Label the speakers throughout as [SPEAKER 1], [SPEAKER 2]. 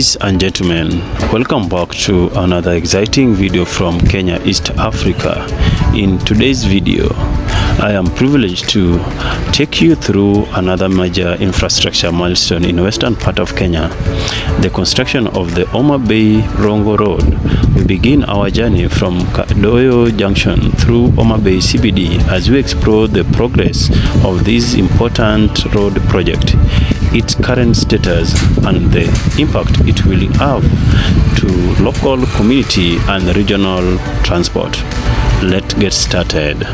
[SPEAKER 1] Ladies and gentlemen, welcome back to another exciting video from Kenya, East Africa. In today's video, I am privileged to take you through another major infrastructure milestone in western part of Kenya, the construction of the Homa Bay Rongo Road. We begin our journey from Kadoyo Junction through Homa Bay CBD as we explore the progress of this important road project, its current status, and the impact it will have to local community and regional transport. Let's get started.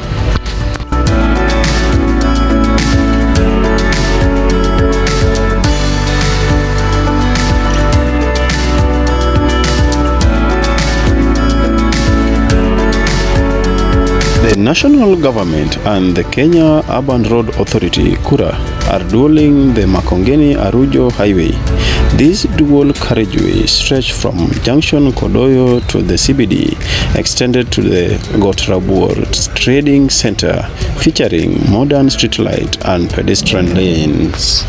[SPEAKER 1] The national government and the Kenya Urban Road Authority (KURA) are dualling the Makongeni-Arujo Highway. This dual carriageway stretch from Junction Kodoyo to the CBD extended to the Gotrabuor Trading Center, featuring modern street light and pedestrian lanes.